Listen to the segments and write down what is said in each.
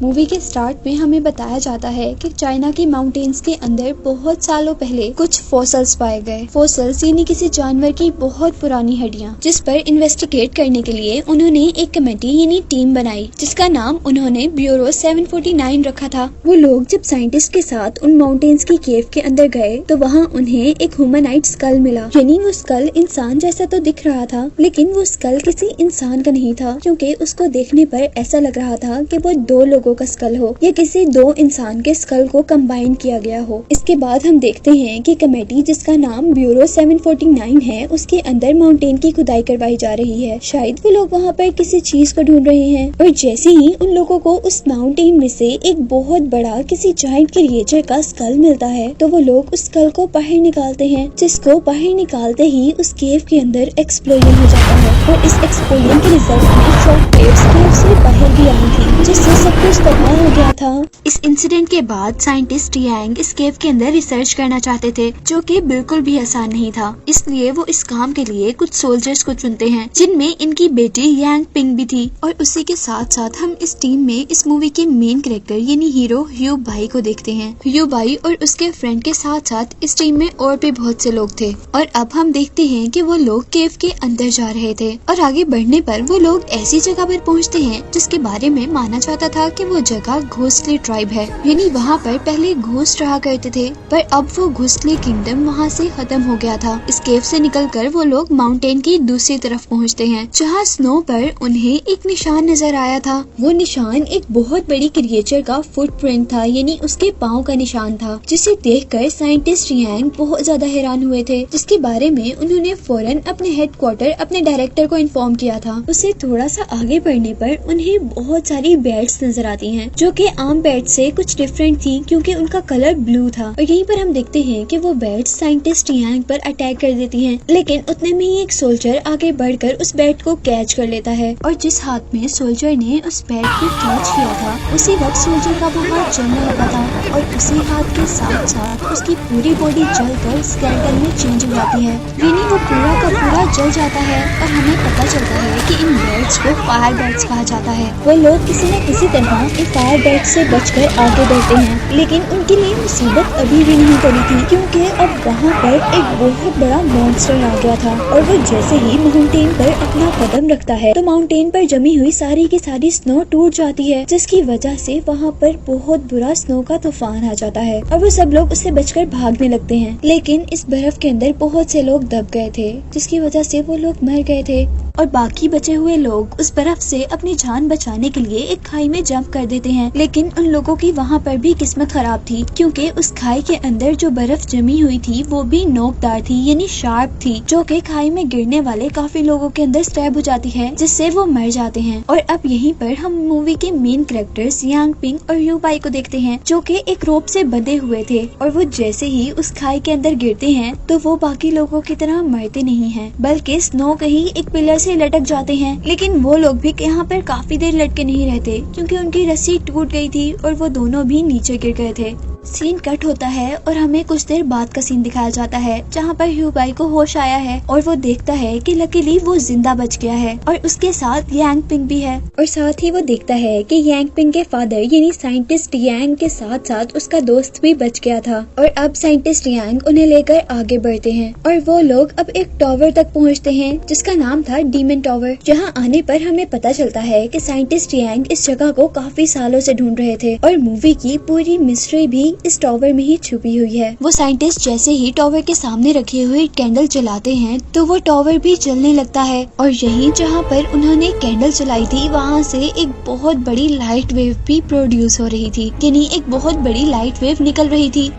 Movie के start में हमें बताया जाता है कि चाइना की माउंटेन्स के अंदर बहुत सालों पहले कुछ फॉसिल्स पाए गए। फॉसिल्स यानी किसी जानवर की बहुत पुरानी हड्डियां, जिस पर इन्वेस्टिगेट करने के लिए उन्होंने एक कमेटी यानी टीम बनाई, जिसका नाम उन्होंने ब्यूरो 749 रखा था। वो लोग जब साइंटिस्ट के साथ उन माउंटेन्स की केव के अंदर गए तो वहाँ उन्हें एक ह्यूमनाइड स्कल मिला। यानी वो स्कल इंसान जैसा तो दिख रहा था, लेकिन वो स्कल किसी इंसान का नहीं था, क्योंकि उसको देखने पर ऐसा लग रहा था कि वो दो लोगों का स्कल हो या किसी दो इंसान के स्कल को कंबाइन किया गया हो। इसके बाद हम देखते हैं कि कमेटी, जिसका नाम ब्यूरो 749 है, उसके अंदर माउंटेन की खुदाई करवाई जा रही है। शायद वो लोग वहाँ पर किसी चीज को ढूंढ रहे हैं, और जैसे ही उन लोगों को उस माउंटेन में से एक बहुत बड़ा किसी जायंट क्रिएचर का स्कल मिलता है, तो वो लोग उस स्कल को बाहर निकालते हैं, जिसको बाहर निकालते ही उस केव के अंदर एक्सप्लोजन हो जाता है। और इस एक्सप्लोजन के रिजल्ट में शॉक वेव्स केव से बाहर भी आई थी, जिससे सब कुछ तबाह हो गया था। इस इंसिडेंट के बाद साइंटिस्ट यांग इस केव के अंदर रिसर्च करना चाहते थे, जो कि बिल्कुल भी आसान नहीं था। इसलिए वो इस काम के लिए कुछ सोल्जर्स को चुनते हैं, जिनमें इनकी बेटी यांग पिंग भी थी। और उसी के साथ साथ हम इस टीम में इस मूवी के मेन कैरेक्टर यानी हीरो ह्यू बाई को देखते हैं। ह्यू बाई और उसके फ्रेंड के साथ साथ इस टीम में और भी बहुत से लोग थे। और अब हम देखते हैं कि वो लोग केव के अंदर जा रहे थे, और आगे बढ़ने पर वो लोग ऐसी जगह पर पहुंचते हैं जिसके बारे में माना जाता था कि वो जगह घोस्टली ट्राइब है, यानी वहाँ पर पहले घोस्ट रहा करते थे, पर अब वो घोस्टली किंगडम वहाँ से खत्म हो गया था। इस केव से निकलकर वो लोग माउंटेन की दूसरी तरफ पहुँचते हैं, जहाँ स्नो पर उन्हें एक निशान नजर आया था। वो निशान एक बहुत बड़ी क्रिएचर का फुटप्रिंट था, यानी उसके पाँव का निशान था, जिसे देखकर साइंटिस्ट यांग बहुत ज्यादा हैरान हुए थे, जिसके बारे में उन्होंने फौरन अपने हेडक्वार्टर अपने डायरेक्टर को इन्फॉर्म किया था। उससे थोड़ा सा आगे बढ़ने पर उन्हें बहुत सारी बैट्स नजर आती हैं, जो कि आम बैट से कुछ डिफरेंट थी, क्योंकि उनका कलर ब्लू था। और यहीं पर हम देखते हैं कि वो बैट्स साइंटिस्ट यांग पर अटैक कर देती हैं, लेकिन उतने में ही एक सोल्जर आगे बढ़कर उस बैट को कैच कर लेता है। और जिस हाथ में सोल्जर ने उस बैट को कैच किया था, उसी वक्त सोल्जर का वो हाथ जलने लगा था, और उसी हाथ के साथ साथ उसकी पूरी बॉडी जलकर स्केलेटन में चेंज हो जाती है, यानी वो पूरा का पूरा जल जाता है। और हमें पता चलता है कि इन बैट्स को फायर बैट्स कहा जाता है। वो लोग किसी न किसी तरह इन फायर बैट्स से बचकर आगे बढ़ते हैं, लेकिन उनके लिए मुसीबत अभी भी नहीं टली थी, क्योंकि अब वहाँ पर एक बहुत बड़ा मॉन्स्टर आ गया था। और वो जैसे ही माउंटेन पर अपना कदम रखता है, तो माउंटेन पर जमी हुई सारी की सारी स्नो टूट जाती है, जिसकी वजह से वहाँ पर बहुत बुरा स्नो का तूफान आ जाता है, और वो सब लोग उससे बचकर भागने लगते हैं। लेकिन इस बर्फ के अंदर बहुत से लोग दब गए थे, जिसकी वजह से वो लोग मर गए थे, और बाकी बचे हुए लोग उस बर्फ से अपनी जान बचाने के लिए एक खाई में जंप कर देते हैं। लेकिन उन लोगों की वहाँ पर भी किस्मत खराब थी, क्योंकि उस खाई के अंदर जो बर्फ जमी हुई थी वो भी नोकदार थी, यानी शार्प थी, जो कि खाई में गिरने वाले काफी लोगों के अंदर स्टैब हो जाती है, जिससे वो मर जाते हैं। और अब यहीं पर हम मूवी के मेन कैरेक्टर्स यांग पिंग और ह्यू बाई को देखते हैं, जो कि एक रोप से बंधे हुए थे, और वो जैसे ही उस खाई के अंदर गिरते हैं तो वो बाकी लोगों की तरह मरते नहीं हैं, बल्कि स्नो कहीं एक पिलर से लटक जाते हैं। लेकिन वो लोग भी यहाँ पर काफी देर लटके नहीं रहते, क्योंकि उनकी रस्सी टूट गई थी और वो दोनों भी नीचे गिर गए थे। सीन कट होता है और हमें कुछ देर बाद का सीन दिखाया जाता है, जहाँ पर ह्यू बाई को होश आया है और वो देखता है कि लकीली वो जिंदा बच गया है, और उसके साथ यांग पिंग भी है। और साथ ही वो देखता है कि यांग पिंग के फादर यानी साइंटिस्ट यांग के साथ साथ उसका दोस्त भी बच गया था। और अब साइंटिस्ट यांग उन्हें लेकर आगे बढ़ते हैं, और वो लोग अब एक टावर तक पहुँचते हैं, जिसका नाम था डीमन टावर। जहाँ आने पर हमें पता चलता है कि साइंटिस्ट यांग इस जगह को काफी सालों से ढूंढ रहे थे, और मूवी की पूरी मिस्ट्री भी इस टावर में ही छुपी हुई है। वो साइंटिस्ट जैसे ही टावर के सामने रखे हुए कैंडल जलाते हैं, तो वो टावर भी जलने लगता है, और यहीं जहाँ पर उन्होंने कैंडल जलाई थी वहाँ से एक बहुत बड़ी लाइट वेव भी प्रोड्यूस हो रही थी, यानी एक बहुत बड़ी लाइट वेव निकल रही थी।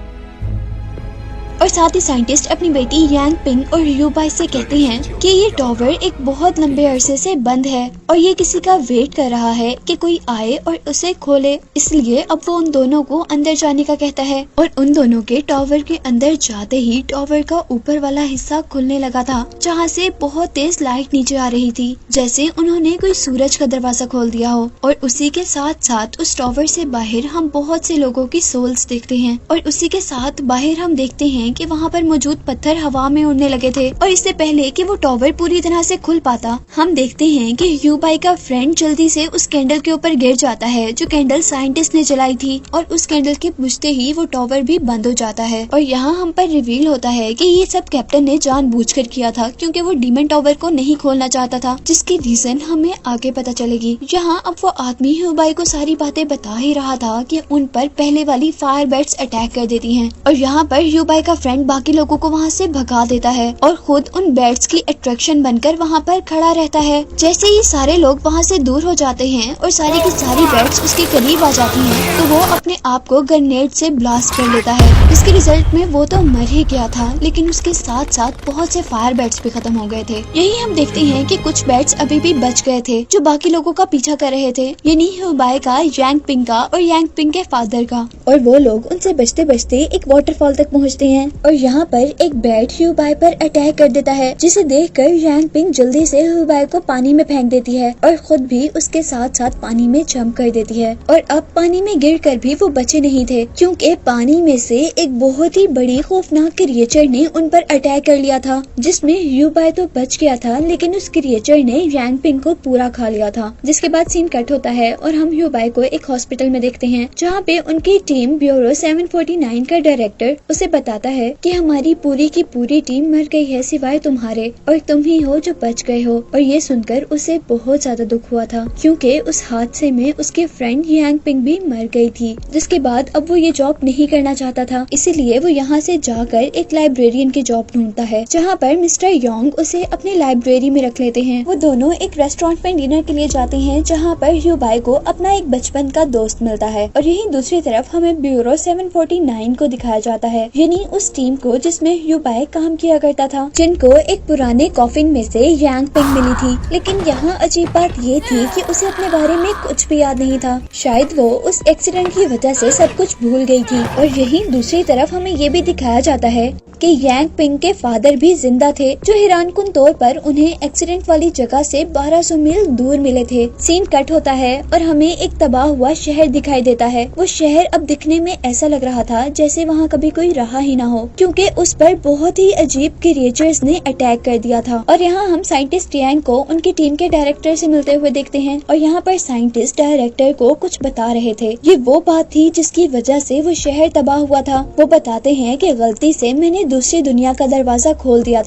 और साथ ही साइंटिस्ट अपनी बेटी यांग पिंग और ह्यू बाई से कहते हैं कि ये टावर एक बहुत लंबे अरसे से बंद है, और ये किसी का वेट कर रहा है कि कोई आए और उसे खोले। इसलिए अब वो उन दोनों को अंदर जाने का कहता है, और उन दोनों के टावर के अंदर जाते ही टावर का ऊपर वाला हिस्सा खुलने लगा था, जहाँ से बहुत तेज लाइट नीचे आ रही थी, जैसे उन्होंने कोई सूरज का दरवाजा खोल दिया हो। और उसी के साथ साथ उस टावर से बाहर हम बहुत से लोगों की सोल्स देखते हैं, और उसी के साथ बाहर हम देखते हैं कि वहाँ पर मौजूद पत्थर हवा में उड़ने लगे थे। और इससे पहले कि वो टॉवर पूरी तरह से खुल पाता, हम देखते हैं कि ह्यूबाई का फ्रेंड जल्दी से उस कैंडल के ऊपर गिर जाता है जो कैंडल साइंटिस्ट ने जलाई थी, और उस कैंडल के बुझते ही वो टॉवर भी बंद हो जाता है। और यहाँ हम पर रिवील होता है कि ये सब कैप्टन ने जानबूझकर किया था, क्योंकि वो डीमन टॉवर को नहीं खोलना चाहता था, जिसकी रीजन हमें आगे पता चलेगी। यहाँ अब वो आदमी ह्यूबाई को सारी बातें बता ही रहा था कि उन पर पहले वाली फायर बैट्स अटैक कर देती हैं, और यहाँ पर ह्यूबाई का फ्रेंड बाकी लोगों को वहाँ से भगा देता है और खुद उन बैट्स की अट्रैक्शन बनकर वहाँ पर खड़ा रहता है। जैसे ही सारे लोग वहाँ से दूर हो जाते हैं और सारी की सारी बैट्स उसके करीब आ जाती हैं, तो वो अपने आप को ग्रेनेड से ब्लास्ट कर लेता है। इसके रिजल्ट में वो तो मर ही गया था, लेकिन उसके साथ साथ बहुत से फायर बैट्स भी खत्म हो गए थे। यही हम देखते हैं कि कुछ बैट्स अभी भी बच गए थे जो बाकी लोगों का पीछा कर रहे थे, यानी ह्यूबाई का, यांग पिंग का और यांग पिंग के फादर का। और वो लोग उनसे बचते बचते एक वाटरफॉल तक पहुँचते हैं और यहाँ पर एक बैट ह्यूबाई पर अटैक कर देता है, जिसे देखकर यांग पिंग जल्दी से ह्यूबाई को पानी में फेंक देती है और खुद भी उसके साथ साथ पानी में जंप कर देती है। और अब पानी में गिरकर भी वो बचे नहीं थे, क्योंकि पानी में से एक बहुत ही बड़ी खौफनाक क्रिएचर ने उन पर अटैक कर लिया था, जिसमें ह्यूबाई तो बच गया था, लेकिन उस क्रिएचर ने यांग पिंग को पूरा खा लिया था। जिसके बाद सीन कट होता है और हम ह्यूबाई को एक हॉस्पिटल में देखते हैं, जहाँ पे उनकी टीम ब्यूरो 749 का डायरेक्टर उसे बताता है कि हमारी पूरी की पूरी टीम मर गई है सिवाय तुम्हारे, और तुम ही हो जो बच गए हो। और ये सुनकर उसे बहुत ज्यादा दुख हुआ था, क्योंकि उस हादसे में उसके फ्रेंड यांग पिंग भी मर गई थी। जिसके बाद अब वो ये जॉब नहीं करना चाहता था, इसीलिए वो यहाँ से जाकर एक लाइब्रेरियन की जॉब ढूंढता है, जहाँ पर मिस्टर योंग उसे अपनी लाइब्रेरी में रख लेते हैं। वो दोनों एक रेस्टोरेंट में डिनर के लिए जाते हैं, जहाँ पर ह्यूबाई को अपना एक बचपन का दोस्त मिलता है। और यहीं दूसरी तरफ हमें ब्यूरो 749 को दिखाया जाता है, यानी उस टीम को जिसमें ह्यूबाई काम किया करता था, जिनको एक पुराने कॉफिन में से यांग पिंग मिली थी। लेकिन यहाँ अजीब बात ये थी कि उसे अपने बारे में कुछ भी याद नहीं था, शायद वो उस एक्सीडेंट की वजह से सब कुछ भूल गई थी। और यहीं दूसरी तरफ हमें ये भी दिखाया जाता है कि यांग पिंग के फादर भी जिंदा थे, जो हैरानकुन तौर पर उन्हें एक्सीडेंट वाली जगह से 1200 मील दूर मिले थे। सीन कट होता है और हमें एक तबाह हुआ शहर दिखाई देता है। वो शहर अब दिखने में ऐसा लग रहा था जैसे वहाँ कभी कोई रहा ही ना हो, क्योंकि उस पर बहुत ही अजीब क्रिएचर्स ने अटैक कर दिया था। और यहाँ हम साइंटिस्ट यांग को उनकी टीम के डायरेक्टर से मिलते हुए देखते हैं, और यहाँ पर साइंटिस्ट डायरेक्टर को कुछ बता रहे थे। ये वो बात थी जिसकी वजह से वो शहर तबाह हुआ था। वो बताते हैं कि गलती से मैंने दूसरी दुनिया का दरवाजा खोल दिया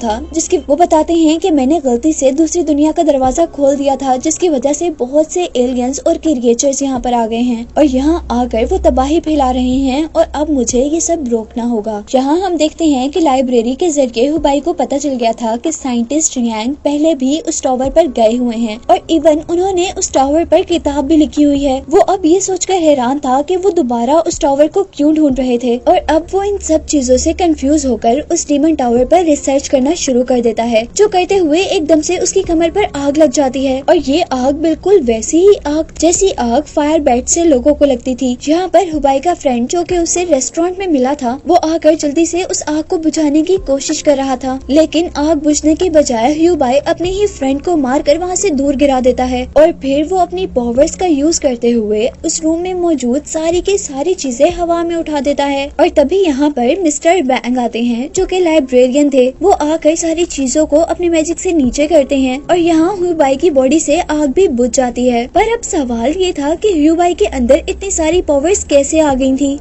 था, जिसकी वजह से बहुत से एलियंस और क्रिएचर्स यहाँ पर आ गए हैं, और यहाँ आकर वो तबाही फैला रहे हैं, और अब मुझे ये सब रोकना होगा। यहाँ हम देखते हैं कि लाइब्रेरी के जरिए ह्यूबाई को पता चल गया था कि साइंटिस्ट यांग पहले भी उस टावर पर गए हुए हैं, और इवन उन्होंने उस टावर पर किताब भी लिखी हुई है। वो अब ये सोचकर हैरान था कि वो दोबारा उस टावर को क्यों ढूंढ रहे थे, और अब वो इन सब चीजों से कंफ्यूज होकर उस डीमन टावर पर रिसर्च करना शुरू कर देता है। जो करते हुए एकदम से उसकी कमर पर आग लग जाती है, और ये आग बिल्कुल वैसी ही आग जैसी आग फायर बैट से लोगों को लगती थी। यहाँ पर ह्यूबाई का फ्रेंड जो कि उसे रेस्टोरेंट में मिला था, वो आकर जल्दी से उस आग को बुझाने की कोशिश कर रहा था, लेकिन आग बुझने की बजाय ह्यूबाई अपने ही फ्रेंड को मारकर वहाँ से दूर गिरा देता है, और फिर वो अपनी पावर्स का यूज करते हुए उस रूम में मौजूद सारी की सारी चीजें हवा में उठा देता है। और तभी यहाँ पर मिस्टर वैंग आते हैं, जो कि लाइब्रेरियन थे। वो आकर सारी चीजों को अपने मैजिक से नीचे करते हैं, और यहाँ ह्यूबाई की बॉडी से आग भी बुझ जाती है। पर अब सवाल ये था कि ह्यूबाई के अंदर इतनी सारी पावर्स कैसे आ गई थी।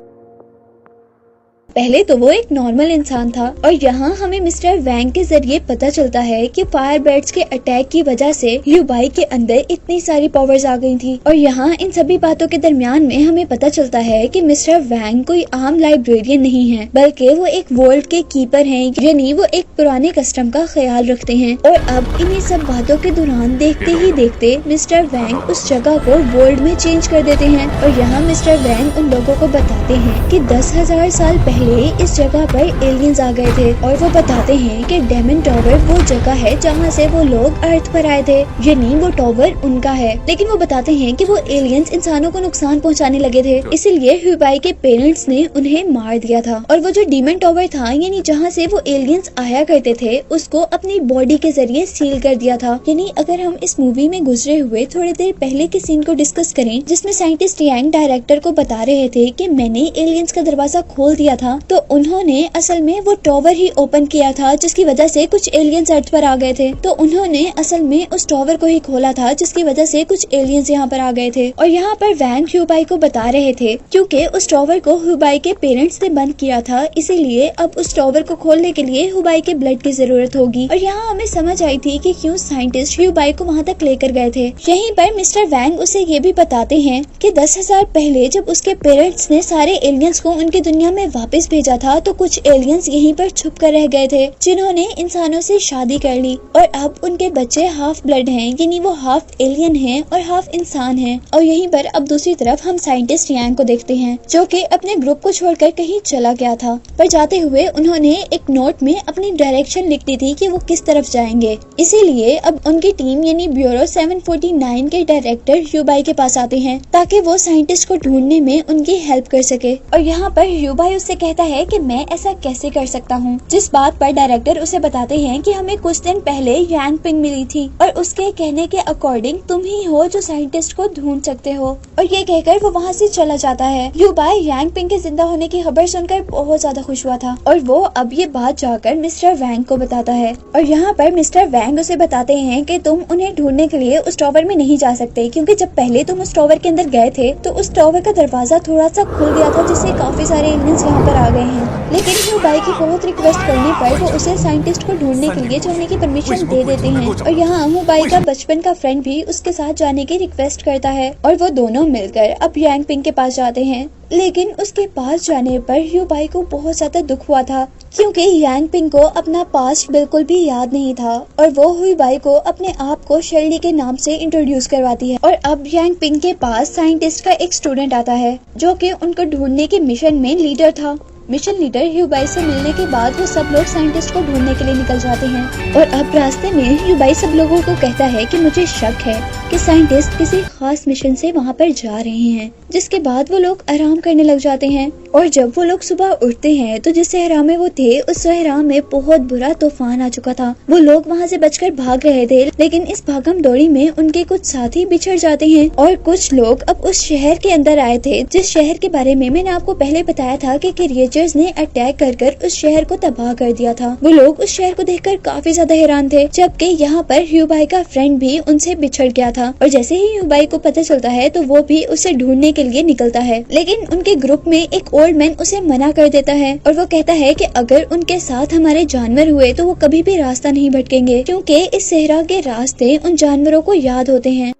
पहले तो वो एक नॉर्मल इंसान था, और यहाँ हमें मिस्टर वैंग के जरिए पता चलता है कि फायर बैट्स के अटैक की वजह से ह्यूबाई के अंदर इतनी सारी पावर्स आ गई थी। और यहाँ इन सभी बातों के दरमियान में हमें पता चलता है कि मिस्टर वैंग कोई आम लाइब्रेरियन नहीं है, बल्कि वो एक वर्ल्ड के कीपर हैं, यानी वो एक पुराने कस्टम का ख्याल रखते हैं। और अब इन्हीं सब बातों के दौरान देखते ही देखते मिस्टर वैंग उस जगह को वर्ल्ड में चेंज कर देते हैं। और यहाँ मिस्टर वैंग उन लोगों को बताते हैं कि 10,000 साल पहले इस जगह पर एलियंस आ गए थे, और वो बताते हैं कि डेमन टावर वो जगह है जहाँ से वो लोग अर्थ पर आए थे, यानी वो टावर उनका है। लेकिन वो बताते हैं कि वो एलियंस इंसानों को नुकसान पहुँचाने लगे थे, इसलिए ह्यूबाई के पेरेंट्स ने उन्हें मार दिया था। और वो जो डीमन टावर था, यानी जहाँ से वो एलियंस आया करते थे, उसको अपनी बॉडी के जरिए सील कर दिया था। यानी अगर हम इस मूवी में गुजरे हुए थोड़ी देर पहले के सीन को डिस्कस करें, जिसमें साइंटिस्ट यांग डायरेक्टर को बता रहे थे कि मैंने एलियंस का दरवाजा खोल दिया था, था तो उन्होंने असल में वो टॉवर ही ओपन किया था, जिसकी वजह से कुछ एलियंस अर्थ पर आ गए थे। तो उन्होंने असल में उस टॉवर को ही खोला था, जिसकी वजह से कुछ एलियंस यहाँ पर आ गए थे। और यहाँ पर वैंग ह्यूबाई को बता रहे थे क्योंकि उस टॉवर को ह्यूबाई के पेरेंट्स ने बंद किया था, इसीलिए अब उस टॉवर को खोलने के लिए ह्यूबाई के ब्लड की जरूरत होगी। और यहाँ हमें समझ आई थी कि क्यों साइंटिस्ट ह्यूबाई को वहाँ तक लेकर गए थे। यहीं पर मिस्टर वैंग उसे ये भी बताते हैं कि 10,000 पहले जब उसके पेरेंट्स ने सारे एलियंस को उनकी दुनिया में वापस भेजा था तो कुछ एलियंस यहीं पर छुप कर रह गए थे, जिन्होंने इंसानों से शादी कर ली और अब उनके बच्चे हाफ ब्लड हैं, यानी वो हाफ एलियन हैं और हाफ इंसान हैं। और यहीं पर अब दूसरी तरफ हम साइंटिस्ट यांग को देखते हैं, जो कि अपने ग्रुप को छोड़कर कहीं चला गया था। पर जाते हुए उन्होंने एक नोट में अपनी डायरेक्शन लिख दी थी कि वो किस तरफ जाएंगे। इसीलिए अब उनकी टीम यानी ब्यूरो 749 के डायरेक्टर ह्यूबाई के पास आते हैं ताकि वो साइंटिस्ट को ढूंढने में उनकी हेल्प कर सके। और यहाँ पर ह्यूबाई उससे कहता है कि मैं ऐसा कैसे कर सकता हूँ, जिस बात पर डायरेक्टर उसे बताते हैं कि हमें कुछ दिन पहले यांग पिंग मिली थी और उसके कहने के अकॉर्डिंग तुम ही हो जो साइंटिस्ट को ढूंढ सकते हो। और ये कहकर वो वहाँ से चला जाता है। ह्यूबाई यांग पिंग के जिंदा होने की खबर सुनकर बहुत ज्यादा खुश हुआ था और वो अब ये बात जाकर मिस्टर वैंग को बताता है। और यहाँ पर मिस्टर वैंग उसे बताते हैं कि तुम उन्हें ढूंढने के लिए उस टॉवर में नहीं जा सकते, क्योंकि जब पहले तुम उस टॉवर के अंदर गए थे तो उस टॉवर का दरवाजा थोड़ा सा खुल गया था, जिससे काफी सारे एलियंस यहाँ पर आ गए हैं। लेकिन ह्यूबाई की बहुत रिक्वेस्ट करने पर वो उसे साइंटिस्ट को ढूंढने के लिए जाने की परमिशन दे देते हैं। और यहाँ ह्यूबाई का बचपन का फ्रेंड भी उसके साथ जाने की रिक्वेस्ट करता है और वो दोनों मिलकर अब यांग पिंग के पास जाते हैं। लेकिन उसके पास जाने पर ह्यूबाई को बहुत ज्यादा दुख हुआ था, क्योंकि यांग पिंग को अपना पास्ट बिल्कुल भी याद नहीं था और वो ह्यूबाई को अपने आप को शर्ली के नाम से इंट्रोड्यूस करवाती है। और अब यांग पिंग के पास साइंटिस्ट का एक स्टूडेंट आता है, जो कि उनको ढूंढने के मिशन में लीडर था। मिशन लीडर ह्यूबाई से मिलने के बाद वो सब लोग साइंटिस्ट को ढूंढने के लिए निकल जाते हैं। और अब रास्ते में ह्यूबाई सब लोगों को कहता है कि मुझे शक है कि साइंटिस्ट किसी खास मिशन से वहाँ पर जा रहे हैं। जिसके बाद वो लोग आराम करने लग जाते हैं। और जब वो लोग सुबह उठते हैं तो जिस सहरा में वो थे उस सहरा में बहुत बुरा तूफान आ चुका था। वो लोग वहाँ से बचकर भाग रहे थे, लेकिन इस भागम दौड़ी में उनके कुछ साथी बिछड़ जाते हैं और कुछ लोग अब उस शहर के अंदर आए थे, जिस शहर के बारे में मैंने आपको पहले बताया था कि क्रिएचर्स ने अटैक कर उस शहर को तबाह कर दिया था। वो लोग उस शहर को देखकर काफी ज्यादा हैरान थे, जबकि यहाँ पर ह्यूबाई का फ्रेंड भी उनसे बिछड़ गया था। और जैसे ही ह्यूबाई को पता चलता है तो वो भी उसे ढूंढने के लिए निकलता है, लेकिन उनके ग्रुप में एक ओल्ड मैन उसे मना कर देता है और वो कहता है कि अगर उनके साथ हमारे जानवर हुए तो वो कभी भी रास्ता नहीं भटकेंगे, क्योंकि इस सहरा के रास्ते उन जानवरों को याद होते हैं।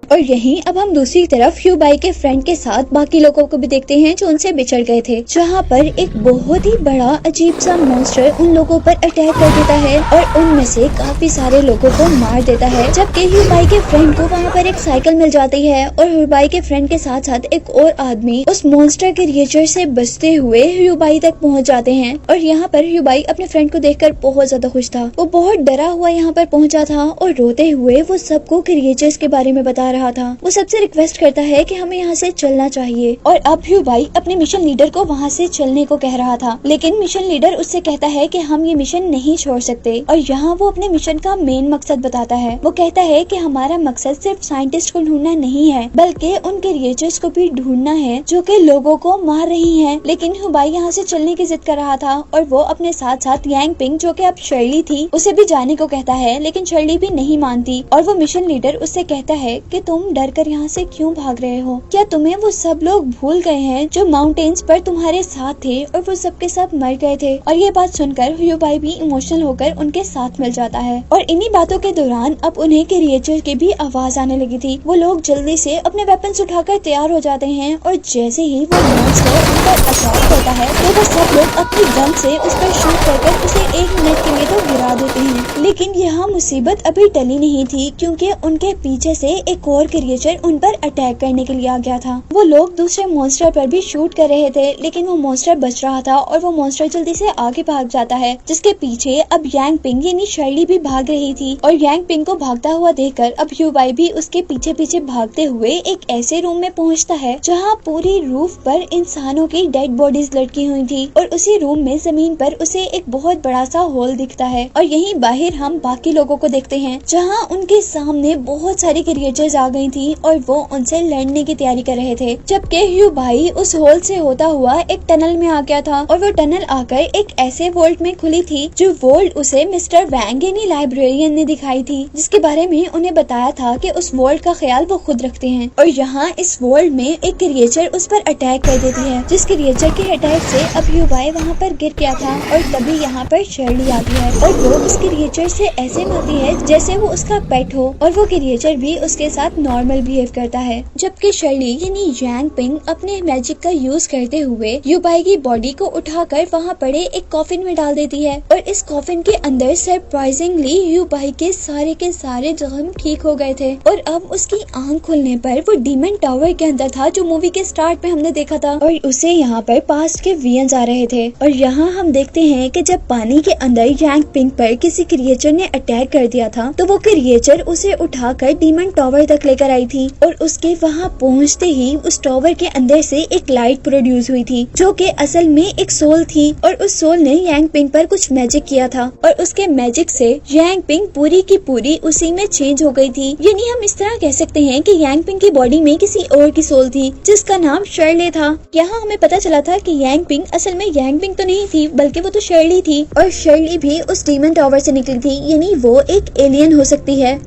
और यहीं अब हम दूसरी तरफ ह्यूबाई के फ्रेंड के साथ बाकी लोगों को भी देखते हैं जो उनसे बिछड़ गए थे, जहाँ पर एक बहुत ही बड़ा अजीब सा मॉन्स्टर उन लोगों पर अटैक कर देता है और उनमें से काफी सारे लोगों को मार देता है। जबकि ह्यूबाई के फ्रेंड को वहाँ पर एक साइकिल मिल जाती है और ह्यूबाई के फ्रेंड के साथ साथ एक और आदमी उस मॉन्स्टर के क्रिएचर से बचते हुए ह्यूबाई तक पहुँच जाते हैं। और यहाँ पर ह्यूबाई अपने फ्रेंड को देखकर बहुत ज्यादा खुश था। वो बहुत डरा हुआ यहाँ पर पहुँचा था और रोते हुए वो सबको क्रिएचर्स के बारे में बता रहा था। वो सबसे रिक्वेस्ट करता है कि हमें यहाँ से चलना चाहिए। और अब ह्यूबाई अपने मिशन लीडर को वहाँ से चलने को कह रहा था, लेकिन मिशन लीडर उससे कहता है कि हम ये मिशन नहीं छोड़ सकते। और यहाँ वो अपने मिशन का मेन मकसद बताता है। वो कहता है कि हमारा मकसद सिर्फ साइंटिस्ट को ढूंढना नहीं है, बल्कि उन क्रिएचर्स को भी ढूंढना है जो कि लोगों को मार रही हैं। लेकिन ह्यूबाई यहाँ से चलने की जिद कर रहा था और वो अपने साथ साथ यांग पिंग, जो कि अब शर्ली थी, उसे भी जाने को कहता है, लेकिन शर्ली भी नहीं मानती। और वो मिशन लीडर उससे कहता है कि तुम डर कर यहाँ से क्यों भाग रहे हो? क्या तुम्हें वो सब लोग भूल गए हैं जो माउंटेन्स पर तुम्हारे साथ थे और वो सब के सब मर गए थे? और ये बात सुनकर ह्यूबाई भी इमोशनल होकर उनके साथ मिल जाता है। और इन्हीं बातों के दौरान अब उन्हें क्रिएचर की भी आवाज आने लगी थी। वो लोग जल्दी से अपने वेपन्स उठाकर तैयार हो जाते हैं और जैसे ही वो मॉन्स्टर उन पर अटैक करता है तो वो सब लोग अपनी गन से उस पर शूट कर उसे 1 मिनट के लिए तो गिरा देते हैं। लेकिन यहाँ मुसीबत अभी टली नहीं थी, क्योंकि उनके पीछे से एक और क्रिएचर उन पर अटैक करने के लिए आ गया था। वो लोग दूसरे मॉन्स्टर पर भी शूट कर रहे थे, लेकिन वो मॉन्स्टर बच रहा था और वो मॉन्स्टर जल्दी से आगे भाग जाता है, जिसके पीछे अब यांग पिंग यानी शर्ली भी भाग रही थी। और यांग पिंग को भागता हुआ देखकर अब ह्यूबाई भी उसके पीछे पीछे भागते हुए एक ऐसे रूम में पहुंचता है जहां पूरी रूफ पर इंसानों की डेड बॉडीज लटकी हुई थी और उसी रूम में जमीन पर उसे एक बहुत बड़ा सा होल दिखता है। और यहीं बाहर हम बाकी लोगों को देखते हैं, जहाँ उनके सामने बहुत सारे क्रिएचर्स आ गई थी और वो उनसे लड़ने की तैयारी कर रहे थे, जबकि ह्यू भाई उस होल से होता हुआ एक टनल में आ गया था और वो टनल आकर एक ऐसे वोल्ट में खुली थी जो वोल्ट उसे मिस्टर वैंग यानी लाइब्रेरियन ने दिखाई थी, जिसके बारे में उन्हें बताया था कि उस वोल्ट का ख्याल वो खुद रखते हैं और यहाँ इस वोल्ट में एक क्रिएचर उस पर अटैक कर देती है, जिस क्रिएचर के अटैक से अब ह्यू भाई वहाँ पर गिर गया था और तभी यहाँ पर शर्ली आती है और वो उस क्रिएचर से ऐसे मिलती है जैसे वो उसका पेट हो और वो क्रिएचर भी उसके साथ नॉर्मल बिहेव करता है, जबकि शर्ली यानी यांग पिंग अपने मैजिक का यूज करते हुए ह्यू भाई की बॉडी को उठाकर वहाँ पड़े एक कॉफिन में डाल देती है और इस कॉफिन के अंदर सरप्राइजिंगली ह्यू भाई के सारे जख्म ठीक हो गए थे और अब उसकी आंख खुलने पर वो डीमन टावर के अंदर था जो मूवी के स्टार्ट में हमने देखा था और उसे यहाँ पर पास्ट के वियंस आ रहे थे और यहाँ हम देखते हैं कि जब पानी के अंदर यांग पिंग पर किसी क्रिएचर ने अटैक कर दिया था तो वो क्रिएचर उसे उठाकर डीमन टावर तक लेकर आई थी और उसके वहाँ पहुँचते ही उस टावर के अंदर से एक लाइट प्रोड्यूस हुई थी जो कि असल में एक सोल थी और उस सोल ने यांग पिंग पर कुछ मैजिक किया था और उसके मैजिक से यांग पिंग पूरी की पूरी उसी में चेंज हो गई थी, यानी हम इस तरह कह सकते हैं कि यांग पिंग की बॉडी में किसी और की सोल थी जिसका नाम शर्ले था। यहाँ हमें पता चला था कि यांग पिंग असल में यांग पिंग तो नहीं थी बल्कि वो तो शर्ली थी और शर्ली भी उस डीमन टावर से निकली थी, यानी वो एक एलियन हो सकती है।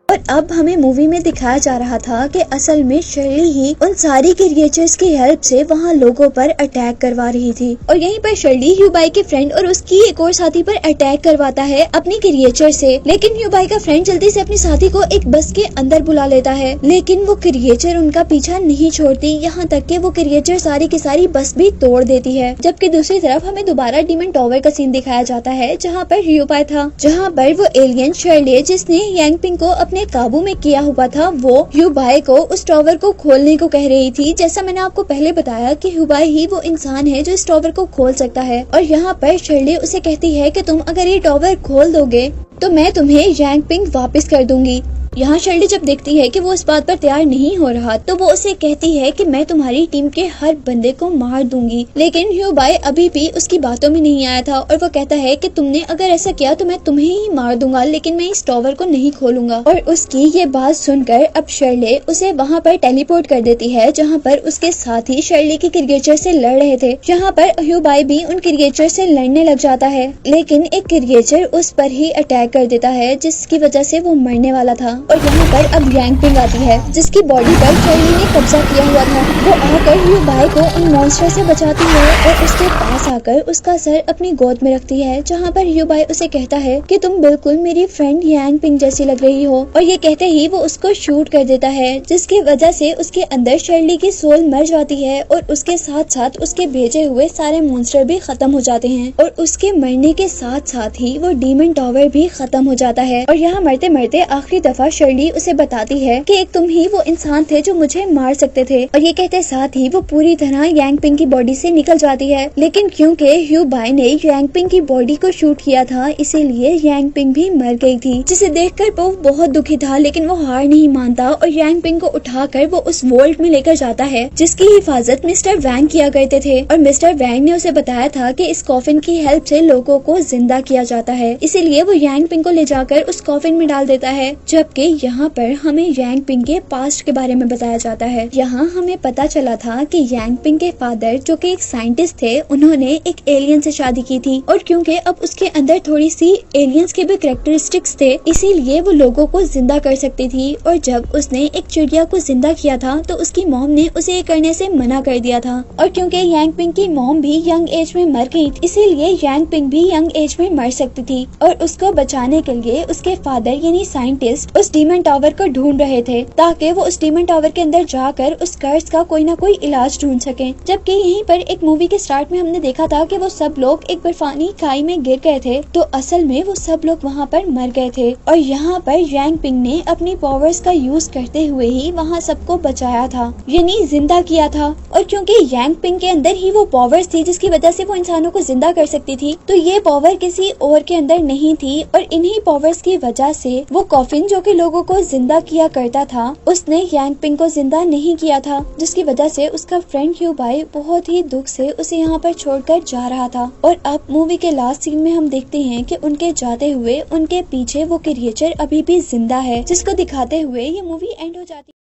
और अब हमें मूवी में दिखाया जा रहा था कि असल में शर्ली ही उन सारी क्रिएचर्स की हेल्प से वहाँ लोगों पर अटैक करवा रही थी और यहीं पर शर्ली ह्यू भाई के फ्रेंड और उसकी एक और साथी पर अटैक करवाता है अपनी क्रिएचर से, लेकिन ह्यू भाई का फ्रेंड जल्दी से अपनी साथी को एक बस के अंदर बुला लेता है, लेकिन वो क्रिएचर उनका पीछा नहीं छोड़ती, यहाँ तक कि वो क्रिएचर सारी की सारी बस भी तोड़ देती है। जबकि दूसरी तरफ हमें दोबारा डीमन टावर का सीन दिखाया जाता है जहाँ पर ह्यू भाई था, जहाँ पर वो एलियन शर्ले जिसने यांग पिंग को अपने काबू में किया हुआ था वो ह्यू भाई को उस टावर को खोलने को कह रही थी। जैसा मैंने आपको पहले बताया कि ह्यू भाई ही वो इंसान है जो इस टावर को खोल सकता है और यहाँ पर शर्ली उसे कहती है कि तुम अगर ये टावर खोल दोगे तो मैं तुम्हें यांग पिंग वापस कर दूंगी। यहाँ शर्ली जब देखती है कि वो इस बात पर तैयार नहीं हो रहा तो वो उसे कहती है कि मैं तुम्हारी टीम के हर बंदे को मार दूंगी, लेकिन ह्यू भाई अभी भी उसकी बातों में नहीं आया था और वो कहता है कि तुमने अगर ऐसा किया तो मैं तुम्हें ही मार दूंगा, लेकिन मैं इस टावर को नहीं खोलूंगा। और उसकी ये बात सुनकर अब शर्ले उसे वहाँ पर टेलीपोर्ट कर देती है जहाँ पर उसके साथी शर्ली के क्रिएचर से लड़ रहे थे। यहाँ पर ह्यू भाई भी उन क्रिएचर से लड़ने लग जाता है, लेकिन एक क्रिएचर उस पर ही अटैक कर देता है जिसकी वजह से वो मरने वाला था। और यहाँ पर अब यांग पिंग आती है जिसकी बॉडी पर शर्ली ने कब्जा किया हुआ था। वो आकर ह्यू भाई को उन मॉन्स्टर से बचाती है और उसके पास आकर उसका सर अपनी गोद में रखती है, जहाँ पर ह्यू भाई उसे कहता है कि तुम बिल्कुल मेरी फ्रेंड यांग पिंग जैसी लग रही हो और ये कहते ही वो उसको शूट कर देता है, जिसकी वजह से उसके अंदर शर्ली की सोल मर जाती है और उसके साथ साथ उसके भेजे हुए सारे मॉन्स्टर भी खत्म हो जाते हैं और उसके मरने के साथ साथ ही वो डीमन टावर भी खत्म हो जाता है। और यहाँ मरते मरते आखिरी दफा शर्ली उसे बताती है कि एक तुम ही वो इंसान थे जो मुझे मार सकते थे और ये कहते साथ ही वो पूरी तरह यांग पिंग की बॉडी से निकल जाती है, लेकिन क्योंकि ह्यू भाई ने यांग पिंग की बॉडी को शूट किया था इसीलिए यांग पिंग भी मर गई थी, जिसे देखकर वो बहुत दुखी था, लेकिन वो हार नहीं मानता और यांग पिंग को उठाकर वो उस वोल्ट में लेकर जाता है जिसकी हिफाजत मिस्टर वैंग किया करते थे और मिस्टर वैंग ने उसे बताया था कि इस कॉफिन की हेल्प से लोगों को जिंदा किया जाता है, इसीलिए वो यांग पिंग को ले जाकर उस कॉफिन में डाल देता है। जबकि यहाँ पर हमें यांग पिंग के पास्ट के बारे में बताया जाता है। यहाँ हमें पता चला था कि यांग पिंग के फादर जो कि एक साइंटिस्ट थे, उन्होंने एक एलियन से शादी की थी और क्योंकि अब उसके अंदर थोड़ी सी एलियंस के भी कैरेक्टरिस्टिक्स थे इसीलिए वो लोगों को जिंदा कर सकती थी। और जब उसने एक चिड़िया को जिंदा किया था तो उसकी मॉम ने उसे ये करने से मना कर दिया था और क्योंकि यांग पिंग की मॉम भी यंग एज में मर गई इसीलिए यांग पिंग भी यंग एज में मर सकती थी और उसको बचाने के लिए उसके फादर यानी साइंटिस्ट उस डीमन टावर को ढूंढ रहे थे ताकि वो उस डीमन टावर के अंदर जाकर उस कर्स का कोई ना कोई इलाज ढूंढ सके। जबकि यहीं पर एक मूवी के स्टार्ट में हमने देखा था कि वो सब लोग एक बर्फानी खाई में गिर गए थे, तो असल में वो सब लोग वहाँ पर मर गए थे और यहाँ पर यांग पिंग ने अपनी पावर्स का यूज करते हुए ही वहाँ सबको बचाया था, यानी जिंदा किया था। और क्योंकि यांग पिंग के अंदर ही वो पावर्स थी जिसकी वजह से वो इंसानों को जिंदा कर सकती थी, तो ये पावर किसी और के अंदर नहीं थी और इन्हीं पावर्स की वजह से वो कॉफिन जो कि लोगों को जिंदा किया करता था उसने यांग पिंग को जिंदा नहीं किया था, जिसकी वजह से उसका फ्रेंड ह्यू बाई बहुत ही दुख से उसे यहाँ पर छोड़कर जा रहा था। और अब मूवी के लास्ट सीन में हम देखते हैं कि उनके जाते हुए उनके पीछे वो क्रिएचर अभी भी जिंदा है, जिसको दिखाते हुए ये मूवी एंड हो जाती है।